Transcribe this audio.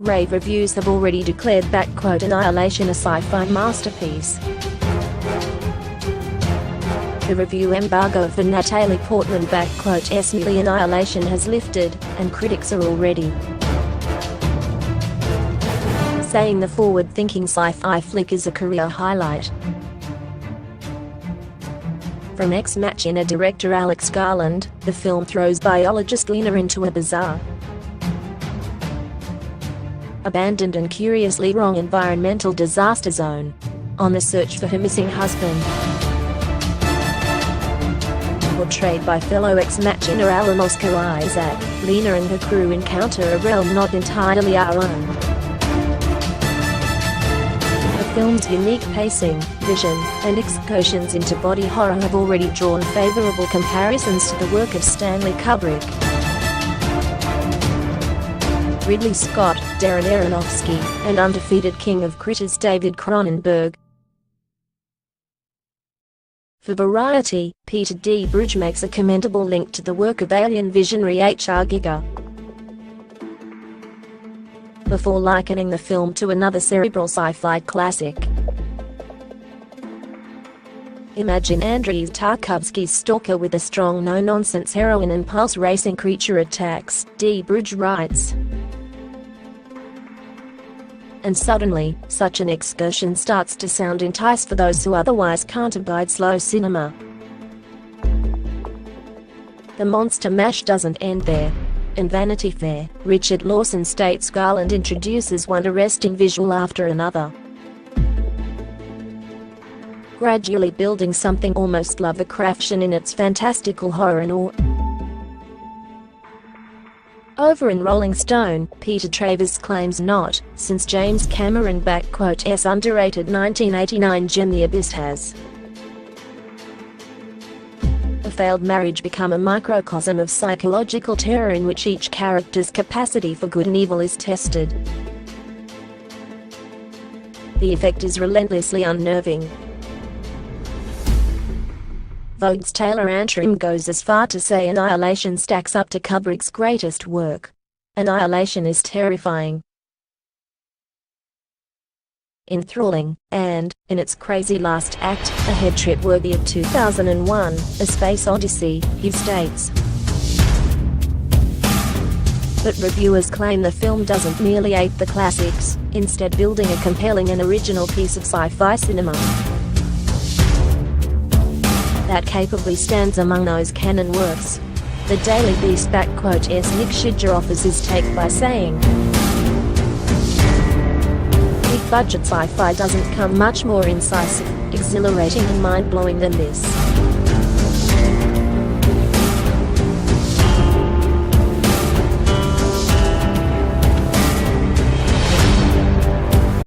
Rave reviews have already declared Annihilation a sci-fi masterpiece. The review embargo for Natalie Portman newie Annihilation has lifted, and critics are already saying the forward-thinking sci-fi flick is a career highlight. From Ex Machina director Alex Garland, the film throws biologist Lena into a bizarre, abandoned and curiously wrong environmental disaster zone, on the search for her missing husband. Portrayed by fellow Ex Machina Alan Oscar Isaac, Lena and her crew encounter a realm not entirely our own. The film's unique pacing, vision, and excursions into body horror have already drawn favorable comparisons to the work of Stanley Kubrick, Ridley Scott, Darren Aronofsky, and undefeated king of critters David Cronenberg. For Variety, Peter D. Bridge makes a commendable link to the work of alien visionary H.R. Giger, before likening the film to another cerebral sci-fi classic. Imagine Andrei Tarkovsky's Stalker with a strong no-nonsense heroine and pulse racing creature attacks, D. Bridge writes. And suddenly, such an excursion starts to sound enticing for those who otherwise can't abide slow cinema. The monster mash doesn't end there. In Vanity Fair, Richard Lawson states Garland introduces one arresting visual after another, gradually building something almost Lovecraftian in its fantastical horror and awe. Over in Rolling Stone, Peter Travers claims not, since James Cameron *s underrated 1989 gem The Abyss has a failed marriage become a microcosm of psychological terror in which each character's capacity for good and evil is tested. The effect is relentlessly unnerving. Vogue's Taylor Antrim goes as far to say Annihilation stacks up to Kubrick's greatest work. Annihilation is terrifying, enthralling, and, in its crazy last act, a head trip worthy of 2001, A Space Odyssey, he states. But reviewers claim the film doesn't merely ape the classics, instead building a compelling and original piece of sci-fi cinema that capably stands among those canon works. The Daily Beast s Nick Shidger offers his take by saying, big-budget sci-fi doesn't come much more incisive, exhilarating and mind-blowing than this.